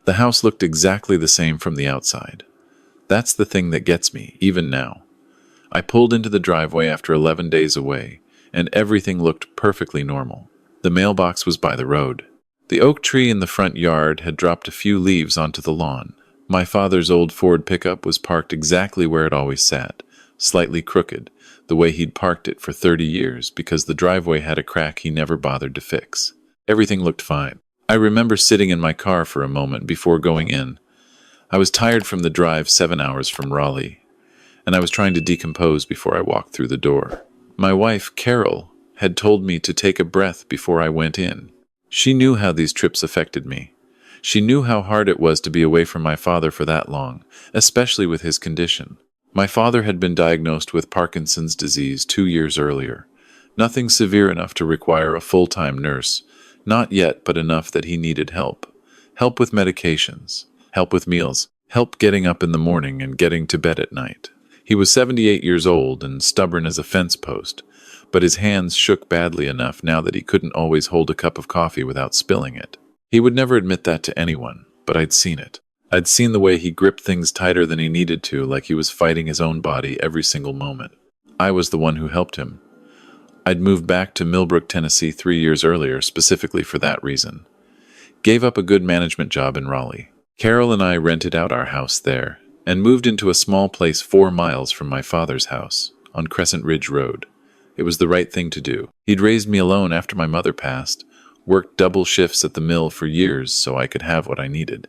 The house looked exactly the same from the outside. That's the thing that gets me, even now. I pulled into the driveway after 11 days away, and everything looked perfectly normal. The mailbox was by the road. The oak tree in the front yard had dropped a few leaves onto the lawn. My father's old Ford pickup was parked exactly where it always sat, slightly crooked, the way he'd parked it for 30 years because the driveway had a crack he never bothered to fix. Everything looked fine. I remember sitting in my car for a moment before going in. I was tired from the drive 7 hours from Raleigh, and I was trying to decompose before I walked through the door. My wife, Carol, had told me to take a breath before I went in. She knew how these trips affected me. She knew how hard it was to be away from my father for that long, especially with his condition. My father had been diagnosed with Parkinson's disease 2 years earlier. Nothing severe enough to require a full-time nurse. Not yet, but enough that he needed help. Help with medications. Help with meals. Help getting up in the morning and getting to bed at night. He was 78 years old and stubborn as a fence post, but his hands shook badly enough now that he couldn't always hold a cup of coffee without spilling it. He would never admit that to anyone, but I'd seen it. I'd seen the way he gripped things tighter than he needed to, like he was fighting his own body every single moment. I was the one who helped him. I'd moved back to Millbrook, Tennessee 3 years earlier specifically for that reason. Gave up a good management job in Raleigh. Carol and I rented out our house there and moved into a small place 4 miles from my father's house on Crescent Ridge Road. It was the right thing to do. He'd raised me alone after my mother passed, worked double shifts at the mill for years so I could have what I needed.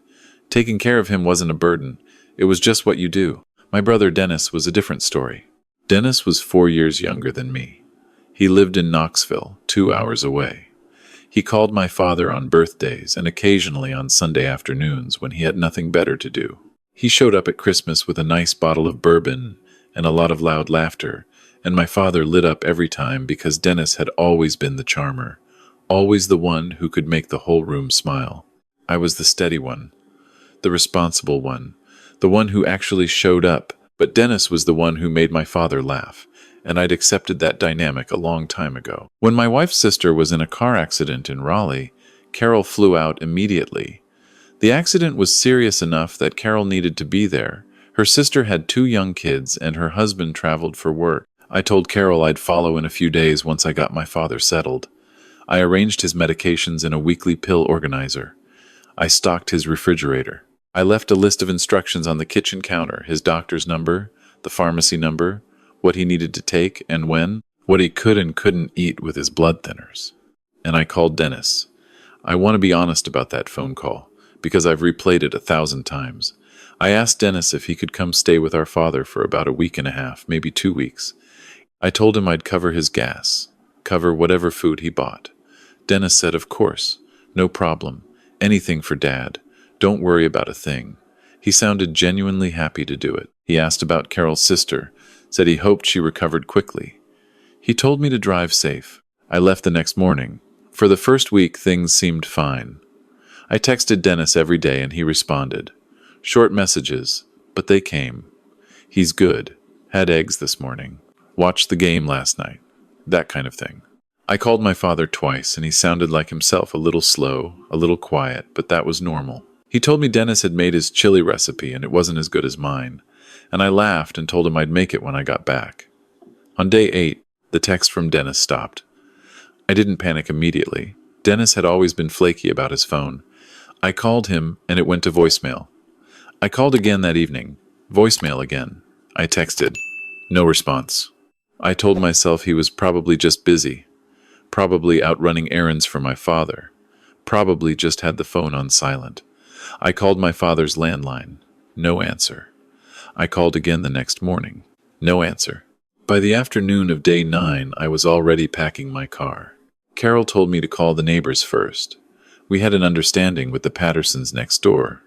Taking care of him wasn't a burden. It was just what you do. My brother Dennis was a different story. Dennis was 4 years younger than me. He lived in Knoxville, 2 hours away. He called my father on birthdays and occasionally on Sunday afternoons when he had nothing better to do. He showed up at Christmas with a nice bottle of bourbon and a lot of loud laughter, and my father lit up every time because Dennis had always been the charmer, always the one who could make the whole room smile. I was the steady one, the responsible one, the one who actually showed up, but Dennis was the one who made my father laugh, and I'd accepted that dynamic a long time ago. When my wife's sister was in a car accident in Raleigh, Carol flew out immediately. The accident was serious enough that Carol needed to be there. Her sister had 2 young kids, and her husband traveled for work. I told Carol I'd follow in a few days once I got my father settled. I arranged his medications in a weekly pill organizer. I stocked his refrigerator. I left a list of instructions on the kitchen counter, his doctor's number, the pharmacy number, what he needed to take and when, what he could and couldn't eat with his blood thinners. And I called Dennis. I want to be honest about that phone call, because I've replayed it 1,000 times. I asked Dennis if he could come stay with our father for about a week and a half, maybe 2 weeks. I told him I'd cover his gas, cover whatever food he bought. Dennis said, of course, no problem, anything for Dad. Don't worry about a thing. He sounded genuinely happy to do it. He asked about Carol's sister, said he hoped she recovered quickly. He told me to drive safe. I left the next morning. For the first week, things seemed fine. I texted Dennis every day and he responded. Short messages, but they came. He's good. Had eggs this morning. Watched the game last night. That kind of thing. I called my father twice and he sounded like himself, a little slow, a little quiet, but that was normal. He told me Dennis had made his chili recipe and it wasn't as good as mine, and I laughed and told him I'd make it when I got back. On day 8, the text from Dennis stopped. I didn't panic immediately. Dennis had always been flaky about his phone. I called him and it went to voicemail. I called again that evening. Voicemail again. I texted. No response. I told myself he was probably just busy. Probably out running errands for my father. Probably just had the phone on silent. I called my father's landline. No answer. I called again the next morning. No answer. By the afternoon of day 9, I was already packing my car. Carol told me to call the neighbors first. We had an understanding with the Pattersons next door.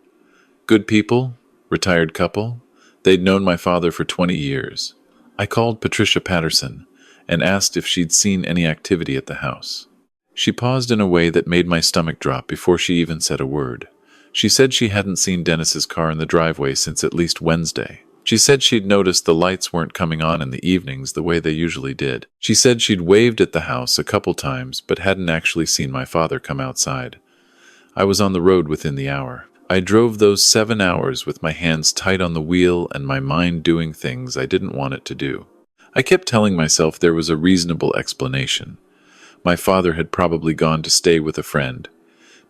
Good people, retired couple. They'd known my father for 20 years. I called Patricia Patterson and asked if she'd seen any activity at the house. She paused in a way that made my stomach drop before she even said a word. She said she hadn't seen Dennis's car in the driveway since at least Wednesday. She said she'd noticed the lights weren't coming on in the evenings the way they usually did. She said she'd waved at the house a couple times but hadn't actually seen my father come outside. I was on the road within the hour. I drove those 7 hours with my hands tight on the wheel and my mind doing things I didn't want it to do. I kept telling myself there was a reasonable explanation. My father had probably gone to stay with a friend.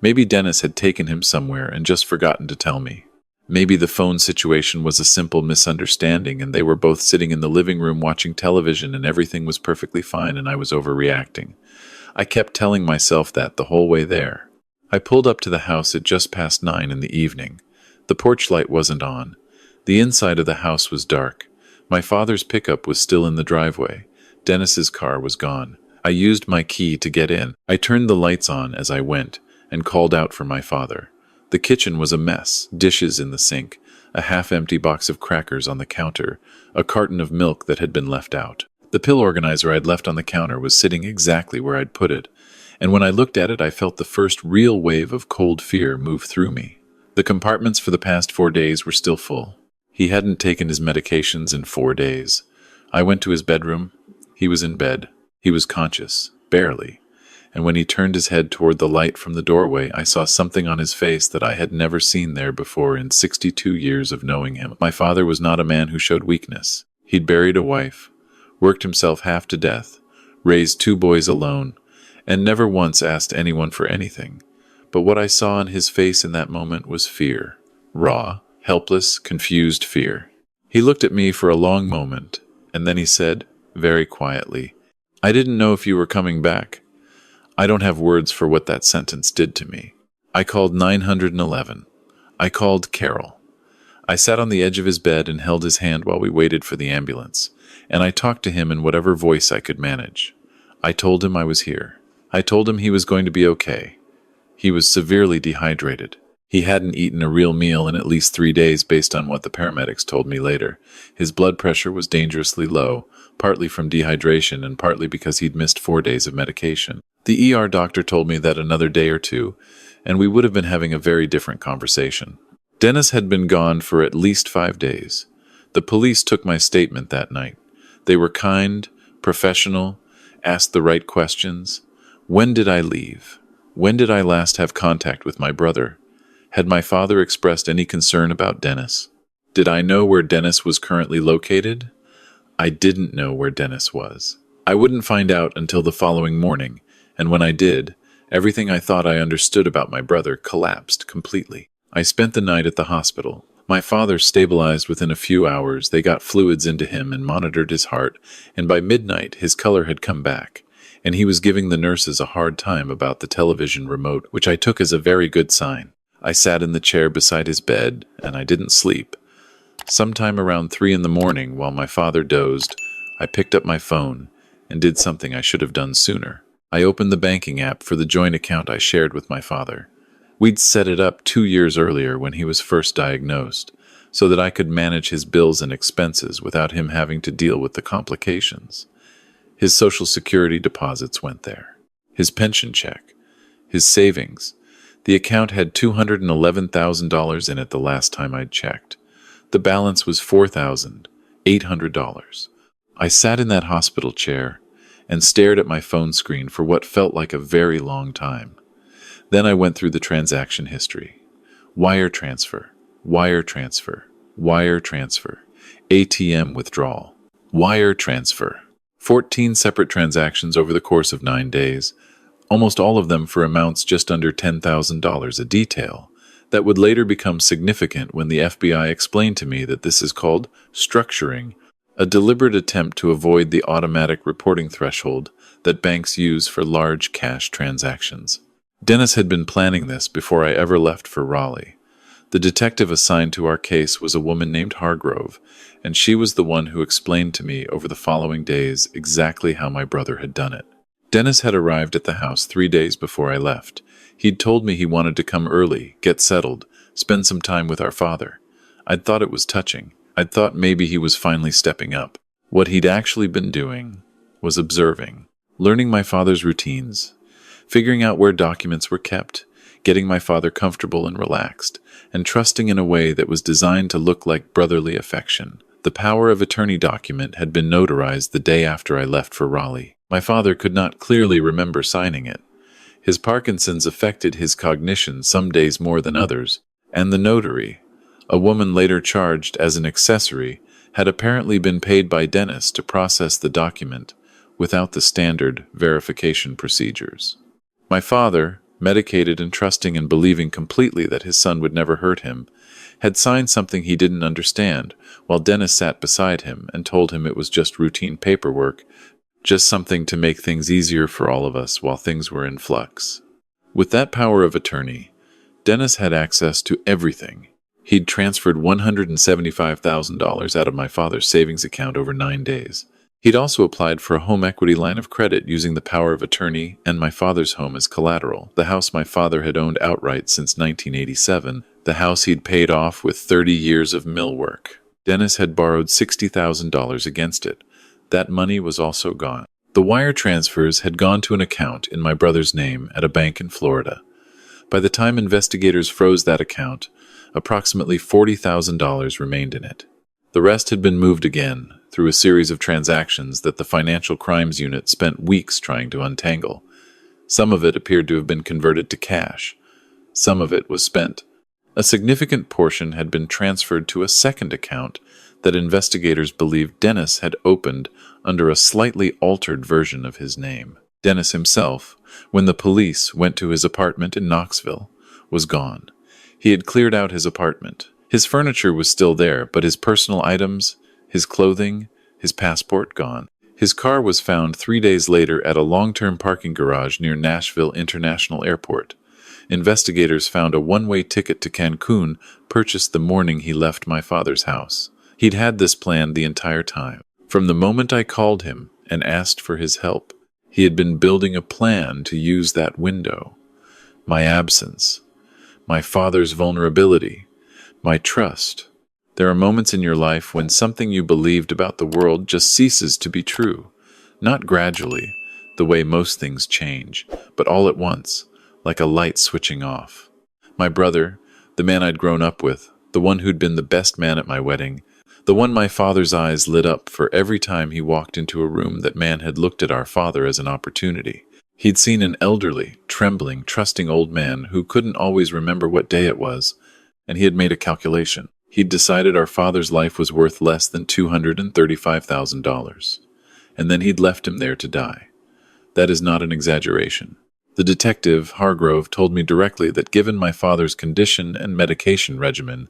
Maybe Dennis had taken him somewhere and just forgotten to tell me. Maybe the phone situation was a simple misunderstanding and they were both sitting in the living room watching television and everything was perfectly fine and I was overreacting. I kept telling myself that the whole way there. I pulled up to the house at just past 9 in the evening. The porch light wasn't on. The inside of the house was dark. My father's pickup was still in the driveway. Dennis's car was gone. I used my key to get in. I turned the lights on as I went and called out for my father. The kitchen was a mess, dishes in the sink, a half-empty box of crackers on the counter, a carton of milk that had been left out. The pill organizer I'd left on the counter was sitting exactly where I'd put it, and when I looked at it I felt the first real wave of cold fear move through me. The compartments for the past 4 days were still full. He hadn't taken his medications in 4 days. I went to his bedroom. He was in bed. He was conscious, barely. And when he turned his head toward the light from the doorway, I saw something on his face that I had never seen there before in 62 years of knowing him. My father was not a man who showed weakness. He'd buried a wife, worked himself half to death, raised 2 boys alone, and never once asked anyone for anything. But what I saw on his face in that moment was fear. Raw, helpless, confused fear. He looked at me for a long moment, and then he said, very quietly, "I didn't know if you were coming back." I don't have words for what that sentence did to me. I called 911. I called Carol. I sat on the edge of his bed and held his hand while we waited for the ambulance, and I talked to him in whatever voice I could manage. I told him I was here. I told him he was going to be okay. He was severely dehydrated. He hadn't eaten a real meal in at least 3 days based on what the paramedics told me later. His blood pressure was dangerously low, partly from dehydration and partly because he'd missed 4 days of medication. The ER doctor told me that another day or two, and we would have been having a very different conversation. Dennis had been gone for at least 5 days. The police took my statement that night. They were kind, professional, asked the right questions. When did I leave? When did I last have contact with my brother? Had my father expressed any concern about Dennis? Did I know where Dennis was currently located? I didn't know where Dennis was. I wouldn't find out until the following morning, and when I did, everything I thought I understood about my brother collapsed completely. I spent the night at the hospital. My father stabilized within a few hours. They got fluids into him and monitored his heart, and by midnight his color had come back, and he was giving the nurses a hard time about the television remote, which I took as a very good sign. I sat in the chair beside his bed, and I didn't sleep. Sometime around 3 in the morning, while my father dozed, I picked up my phone and did something I should have done sooner. I opened the banking app for the joint account I shared with my father. We'd set it up 2 years earlier when he was first diagnosed, so that I could manage his bills and expenses without him having to deal with the complications. His Social Security deposits went there. His pension check. His savings. The account had $211,000 in it the last time I'd checked. The balance was $4,800. I sat in that hospital chair and stared at my phone screen for what felt like a very long time. Then I went through the transaction history. Wire transfer, wire transfer, wire transfer, ATM withdrawal, wire transfer. 14 separate transactions over the course of 9 days, almost all of them for amounts just under $10,000 a detail, that would later become significant when the FBI explained to me that this is called structuring, a deliberate attempt to avoid the automatic reporting threshold that banks use for large cash transactions. Dennis had been planning this before I ever left for Raleigh. The detective assigned to our case was a woman named Hargrove, and she was the one who explained to me over the following days exactly how my brother had done it. Dennis had arrived at the house 3 days before I left. He'd told me he wanted to come early, get settled, spend some time with our father. I'd thought it was touching. I'd thought maybe he was finally stepping up. What he'd actually been doing was observing, learning my father's routines, figuring out where documents were kept, getting my father comfortable and relaxed, and trusting in a way that was designed to look like brotherly affection. The power of attorney document had been notarized the day after I left for Raleigh. My father could not clearly remember signing it. His Parkinson's affected his cognition some days more than others, And the notary, a woman later charged as an accessory, had apparently been paid by Dennis to process the document without the standard verification procedures. My father, medicated and trusting and believing completely that his son would never hurt him, had signed something he didn't understand, while Dennis sat beside him and told him it was just routine paperwork, just something to make things easier for all of us while things were in flux. With that power of attorney, Dennis had access to everything. He'd transferred $175,000 out of my father's savings account over 9 days. He'd also applied for a home equity line of credit using the power of attorney and my father's home as collateral, the house my father had owned outright since 1987, the house he'd paid off with 30 years of mill work. Dennis had borrowed $60,000 against it. That money was also gone. The wire transfers had gone to an account in my brother's name at a bank in Florida. By the time investigators froze that account, approximately $40,000 remained in it. The rest had been moved again through a series of transactions that the Financial Crimes Unit spent weeks trying to untangle. Some of it appeared to have been converted to cash. Some of it was spent. A significant portion had been transferred to a second account that investigators believed Dennis had opened under a slightly altered version of his name. Dennis himself, when the police went to his apartment in Knoxville, was gone. He had cleared out his apartment. His furniture was still there, but his personal items, his clothing, his passport gone. His car was found 3 days later at a long-term parking garage near Nashville International Airport. Investigators found a one-way ticket to Cancun purchased the morning he left my father's house. He'd had this planned the entire time. From the moment I called him and asked for his help, he had been building a plan to use that window. My absence, my father's vulnerability, my trust. There are moments in your life when something you believed about the world just ceases to be true. Not gradually, the way most things change, but all at once, like a light switching off. My brother, the man I'd grown up with, the one who'd been the best man at my wedding, the one my father's eyes lit up for every time he walked into a room, that man had looked at our father as an opportunity. He'd seen an elderly, trembling, trusting old man who couldn't always remember what day it was, and he had made a calculation. He'd decided our father's life was worth less than $235,000, and then he'd left him there to die. That is not an exaggeration. The detective, Hargrove, told me directly that given my father's condition and medication regimen,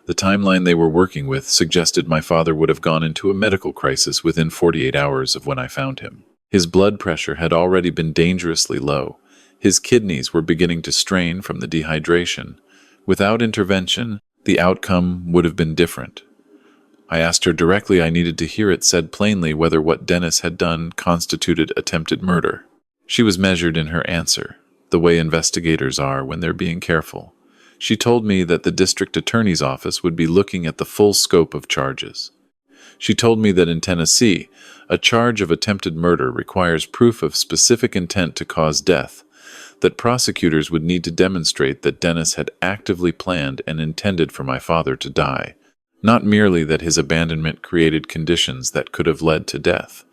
the timeline they were working with suggested my father would have gone into a medical crisis within 48 hours of when I found him. His blood pressure had already been dangerously low. His kidneys were beginning to strain from the dehydration. Without intervention, the outcome would have been different. I asked her directly. I needed to hear it said plainly whether what Dennis had done constituted attempted murder. She was measured in her answer, the way investigators are when they're being careful. She told me that the district attorney's office would be looking at the full scope of charges. She told me that in Tennessee, a charge of attempted murder requires proof of specific intent to cause death, that prosecutors would need to demonstrate that Dennis had actively planned and intended for my father to die, not merely that his abandonment created conditions that could have led to death.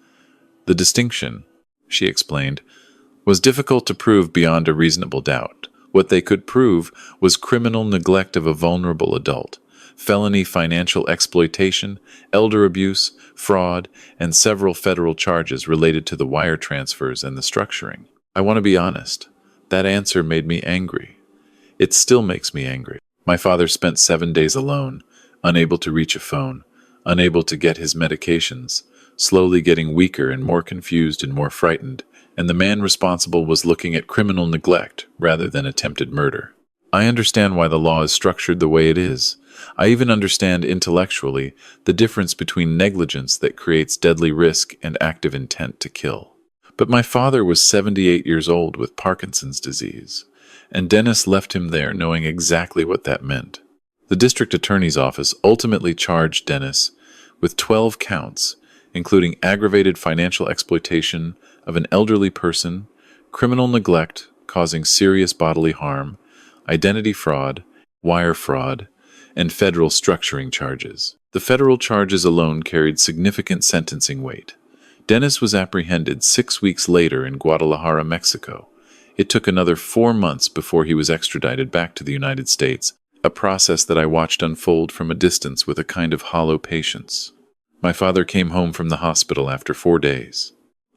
The distinction, she explained, was difficult to prove beyond a reasonable doubt. What they could prove was criminal neglect of a vulnerable adult, felony financial exploitation, elder abuse, fraud, and several federal charges related to the wire transfers and the structuring. I want to be honest. That answer made me angry. It still makes me angry. My father spent 7 days alone, unable to reach a phone, unable to get his medications, slowly getting weaker and more confused and more frightened, and the man responsible was looking at criminal neglect rather than attempted murder. I understand why the law is structured the way it is. I even understand intellectually the difference between negligence that creates deadly risk and active intent to kill. But my father was 78 years old with Parkinson's disease, and Dennis left him there knowing exactly what that meant. The district attorney's office ultimately charged Dennis with 12 counts, including aggravated financial exploitation of an elderly person, criminal neglect causing serious bodily harm, identity fraud, wire fraud, and federal structuring charges. The federal charges alone carried significant sentencing weight. Dennis was apprehended 6 weeks later in Guadalajara, Mexico. It took another 4 months before he was extradited back to the United States, a process that I watched unfold from a distance with a kind of hollow patience. My father came home from the hospital after 4 days.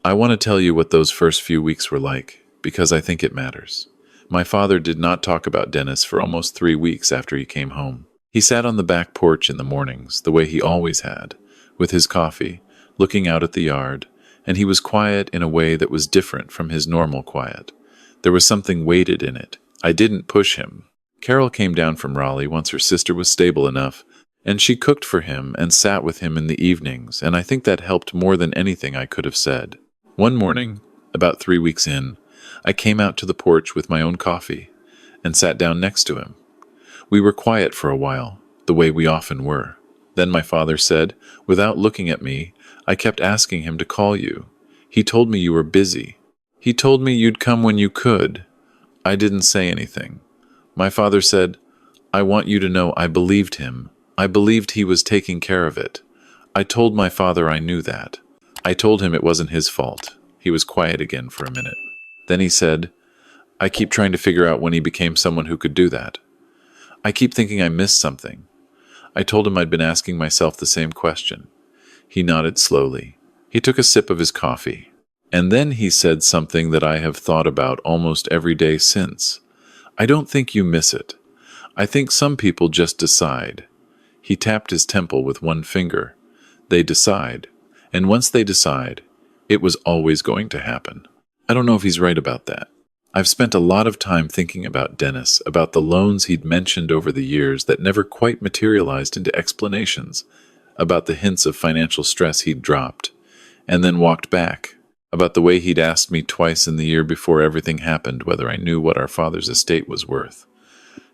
I want to tell you what those first few weeks were like, because I think it matters. My father did not talk about Dennis for almost 3 weeks after he came home. He sat on the back porch in the mornings, the way he always had, with his coffee, looking out at the yard, and he was quiet in a way that was different from his normal quiet. There was something weighted in it. I didn't push him. Carol came down from Raleigh once her sister was stable enough, and she cooked for him and sat with him in the evenings, and I think that helped more than anything I could have said. One morning, about 3 weeks in, I came out to the porch with my own coffee and sat down next to him. We were quiet for a while, the way we often were. Then my father said, without looking at me, I kept asking him to call you. He told me you were busy. He told me you'd come when you could. I didn't say anything. My father said, I want you to know I believed him. I believed he was taking care of it. I told my father I knew that. I told him it wasn't his fault. He was quiet again for a minute. Then he said, I keep trying to figure out when he became someone who could do that. I keep thinking I missed something. I told him I'd been asking myself the same question. He nodded slowly. He took a sip of his coffee. And then he said something that I have thought about almost every day since. I don't think you miss it. I think some people just decide. He tapped his temple with one finger. They decide. And once they decide, it was always going to happen. I don't know if he's right about that. I've spent a lot of time thinking about Dennis, about the loans he'd mentioned over the years that never quite materialized into explanations, about the hints of financial stress he'd dropped, and then walked back, about the way he'd asked me twice in the year before everything happened whether I knew what our father's estate was worth.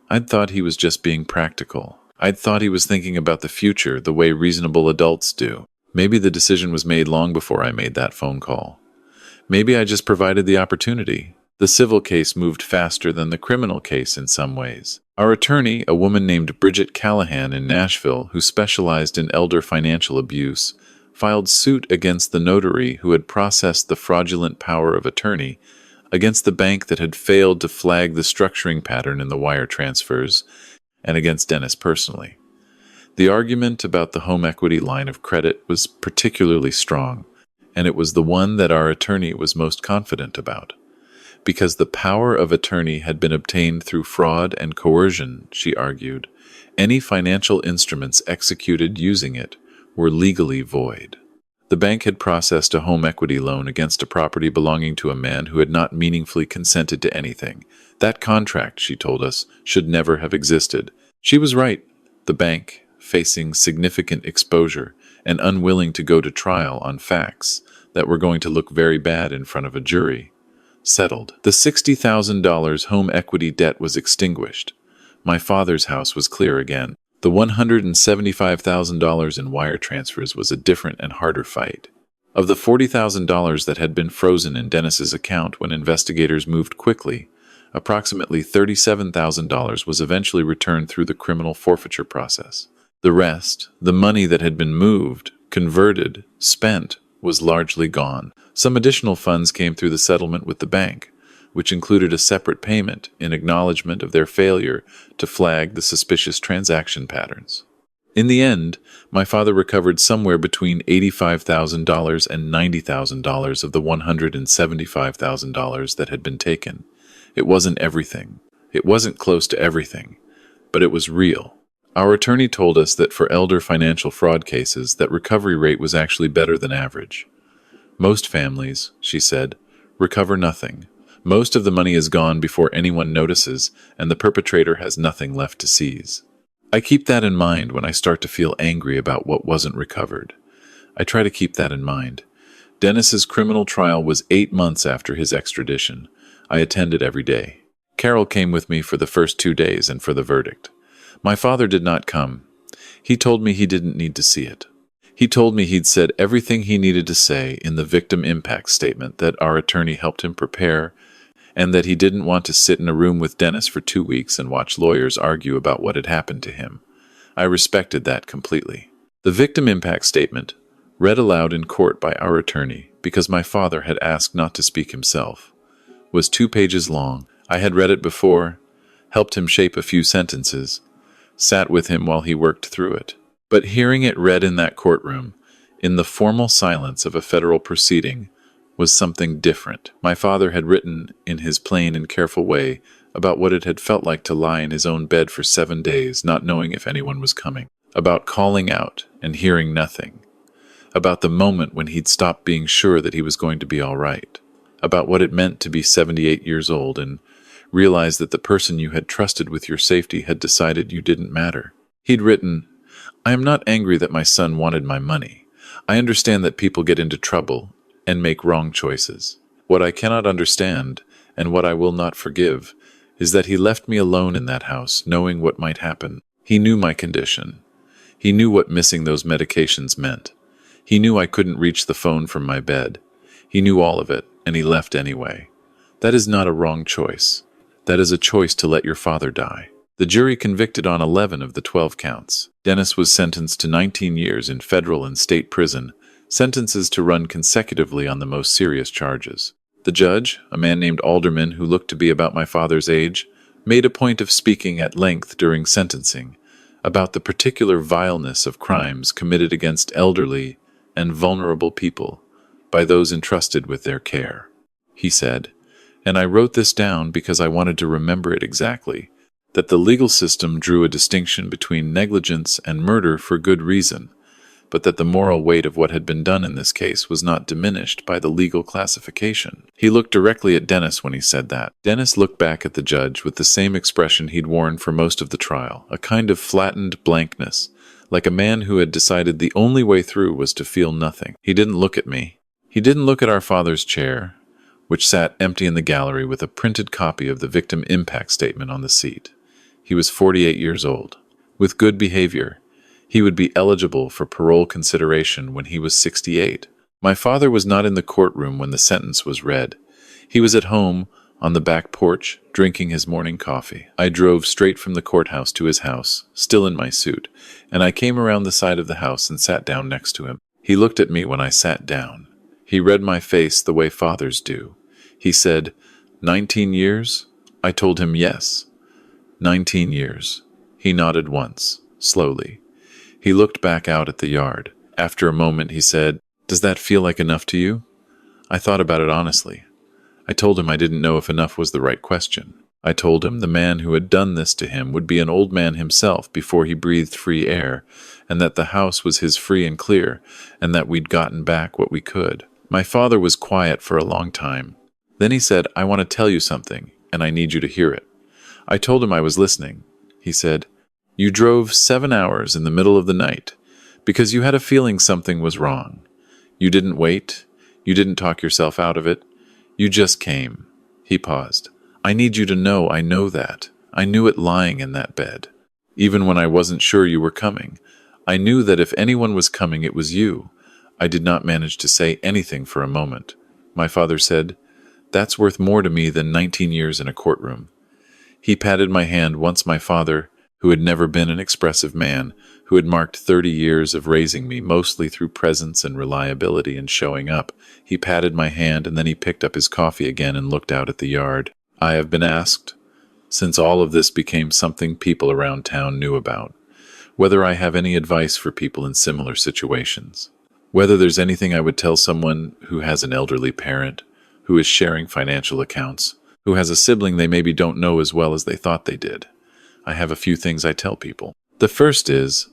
I'd thought he was just being practical. I'd thought he was thinking about the future the way reasonable adults do. Maybe the decision was made long before I made that phone call. Maybe I just provided the opportunity. The civil case moved faster than the criminal case in some ways. Our attorney, a woman named Bridget Callahan in Nashville, who specialized in elder financial abuse, filed suit against the notary who had processed the fraudulent power of attorney, against the bank that had failed to flag the structuring pattern in the wire transfers, and against Dennis personally. The argument about the home equity line of credit was particularly strong, and it was the one that our attorney was most confident about. Because the power of attorney had been obtained through fraud and coercion, she argued, any financial instruments executed using it were legally void. The bank had processed a home equity loan against a property belonging to a man who had not meaningfully consented to anything. That contract, she told us, should never have existed. She was right. The bank, facing significant exposure and unwilling to go to trial on facts that were going to look very bad in front of a jury, settled. The $60,000 home equity debt was extinguished. My father's house was clear again. The $175,000 in wire transfers was a different and harder fight. Of the $40,000 that had been frozen in Dennis's account when investigators moved quickly, approximately $37,000 was eventually returned through the criminal forfeiture process. The rest, the money that had been moved, converted, spent, was largely gone. Some additional funds came through the settlement with the bank, which included a separate payment in acknowledgement of their failure to flag the suspicious transaction patterns. In the end, my father recovered somewhere between $85,000 and $90,000 of the $175,000 that had been taken. It wasn't everything. It wasn't close to everything, but it was real. Our attorney told us that for elder financial fraud cases, that recovery rate was actually better than average. Most families, she said, recover nothing. Most of the money is gone before anyone notices, and the perpetrator has nothing left to seize. I keep that in mind when I start to feel angry about what wasn't recovered. I try to keep that in mind. Dennis's criminal trial was 8 months after his extradition. I attended every day. Carol came with me for the first 2 days and for the verdict. My father did not come. He told me he didn't need to see it. He told me he'd said everything he needed to say in the victim impact statement that our attorney helped him prepare, and that he didn't want to sit in a room with Dennis for 2 weeks and watch lawyers argue about what had happened to him. I respected that completely. The victim impact statement, read aloud in court by our attorney, because my father had asked not to speak himself, was 2 pages long. I had read it before, helped him shape a few sentences, sat with him while he worked through it. But hearing it read in that courtroom, in the formal silence of a federal proceeding, was something different. My father had written, in his plain and careful way, about what it had felt like to lie in his own bed for 7 days, not knowing if anyone was coming, about calling out and hearing nothing, about the moment when he'd stopped being sure that he was going to be all right, about what it meant to be 78 years old and realize that the person you had trusted with your safety had decided you didn't matter. He'd written, "I am not angry that my son wanted my money. I understand that people get into trouble and make wrong choices. What I cannot understand, and what I will not forgive, is that he left me alone in that house, knowing what might happen. He knew my condition. He knew what missing those medications meant. He knew I couldn't reach the phone from my bed. He knew all of it, and he left anyway. That is not a wrong choice. That is a choice to let your father die." The jury convicted on 11 of the 12 counts. Dennis was sentenced to 19 years in federal and state prison, sentences to run consecutively on the most serious charges. The judge, a man named Alderman who looked to be about my father's age, made a point of speaking at length during sentencing about the particular vileness of crimes committed against elderly and vulnerable people by those entrusted with their care. He said, and I wrote this down because I wanted to remember it exactly, that the legal system drew a distinction between negligence and murder for good reason, but that the moral weight of what had been done in this case was not diminished by the legal classification. He looked directly at Dennis when he said that. Dennis looked back at the judge with the same expression he'd worn for most of the trial, a kind of flattened blankness, like a man who had decided the only way through was to feel nothing. He didn't look at me. He didn't look at our father's chair, which sat empty in the gallery with a printed copy of the victim impact statement on the seat. He was 48 years old. With good behavior, he would be eligible for parole consideration when he was 68. My father was not in the courtroom when the sentence was read. He was at home, on the back porch, drinking his morning coffee. I drove straight from the courthouse to his house, still in my suit, and I came around the side of the house and sat down next to him. He looked at me when I sat down. He read my face the way fathers do. He said, 19 years? I told him yes. 19 years. He nodded once, slowly. He looked back out at the yard. After a moment, he said, "Does that feel like enough to you?" I thought about it honestly. I told him I didn't know if enough was the right question. I told him the man who had done this to him would be an old man himself before he breathed free air, and that the house was his free and clear, and that we'd gotten back what we could. My father was quiet for a long time. Then he said, "I want to tell you something, and I need you to hear it." I told him I was listening. He said, "You drove 7 hours in the middle of the night because you had a feeling something was wrong. You didn't wait. You didn't talk yourself out of it. You just came." He paused. "I need you to know I know that. I knew it lying in that bed. Even when I wasn't sure you were coming, I knew that if anyone was coming, it was you." I did not manage to say anything for a moment. My father said, "That's worth more to me than 19 years in a courtroom." He patted my hand once. My father, who had never been an expressive man, who had marked 30 years of raising me mostly through presence and reliability and showing up, he patted my hand and then he picked up his coffee again and looked out at the yard. "I have been asked, since all of this became something people around town knew about, whether I have any advice for people in similar situations. Whether there's anything I would tell someone who has an elderly parent, who is sharing financial accounts, who has a sibling they maybe don't know as well as they thought they did. I have a few things I tell people. The first is,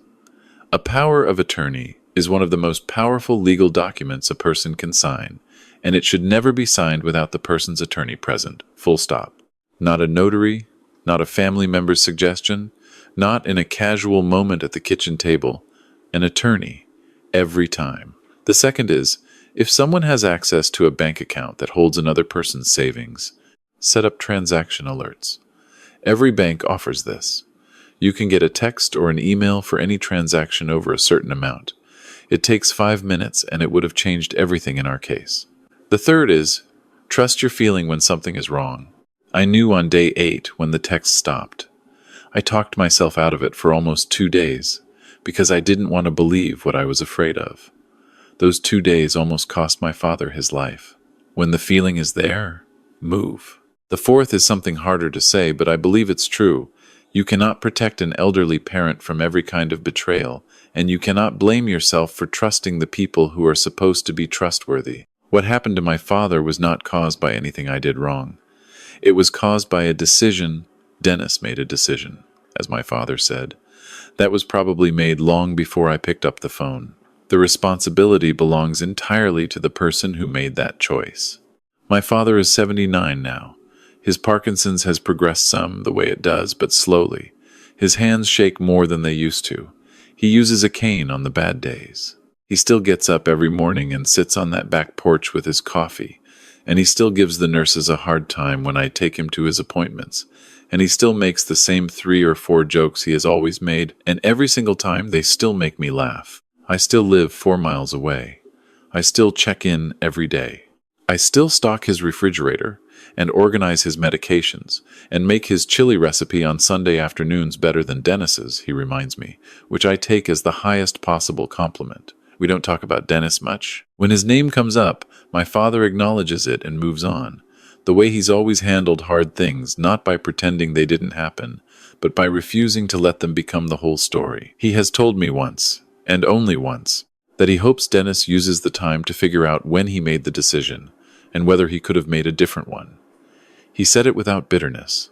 a power of attorney is one of the most powerful legal documents a person can sign, and it should never be signed without the person's attorney present, full stop. Not a notary, not a family member's suggestion, not in a casual moment at the kitchen table, an attorney, every time. The second is, if someone has access to a bank account that holds another person's savings, set up transaction alerts. Every bank offers this. You can get a text or an email for any transaction over a certain amount. It takes 5 minutes and it would have changed everything in our case. The third is, trust your feeling when something is wrong. I knew on day 8 when the text stopped. I talked myself out of it for almost 2 days because I didn't want to believe what I was afraid of. Those 2 days almost cost my father his life. When the feeling is there, move. The fourth is something harder to say, but I believe it's true. You cannot protect an elderly parent from every kind of betrayal, and you cannot blame yourself for trusting the people who are supposed to be trustworthy. What happened to my father was not caused by anything I did wrong. It was caused by a decision. Dennis made a decision, as my father said. That was probably made long before I picked up the phone. The responsibility belongs entirely to the person who made that choice. My father is 79 now. His Parkinson's has progressed some, the way it does, but slowly. His hands shake more than they used to. He uses a cane on the bad days. He still gets up every morning and sits on that back porch with his coffee, and he still gives the nurses a hard time when I take him to his appointments, and he still makes the same 3 or 4 jokes he has always made, and every single time they still make me laugh. I still live 4 miles away. I still check in every day. I still stock his refrigerator and organize his medications and make his chili recipe on Sunday afternoons better than Dennis's, he reminds me, which I take as the highest possible compliment. We don't talk about Dennis much. When his name comes up, my father acknowledges it and moves on. The way he's always handled hard things, not by pretending they didn't happen, but by refusing to let them become the whole story. He has told me once, and only once, that he hopes Dennis uses the time to figure out when he made the decision, and whether he could have made a different one. He said it without bitterness.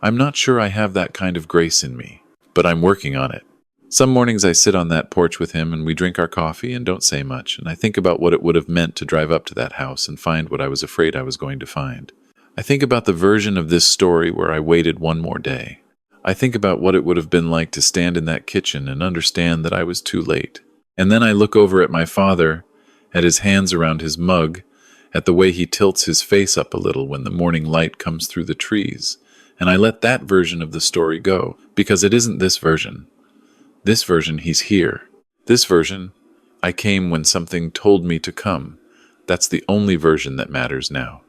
I'm not sure I have that kind of grace in me, but I'm working on it. Some mornings I sit on that porch with him and we drink our coffee and don't say much, and I think about what it would have meant to drive up to that house and find what I was afraid I was going to find. I think about the version of this story where I waited one more day. I think about what it would have been like to stand in that kitchen and understand that I was too late. And then I look over at my father, at his hands around his mug, at the way he tilts his face up a little when the morning light comes through the trees, and I let that version of the story go, because it isn't this version. This version, he's here. This version, I came when something told me to come. That's the only version that matters now.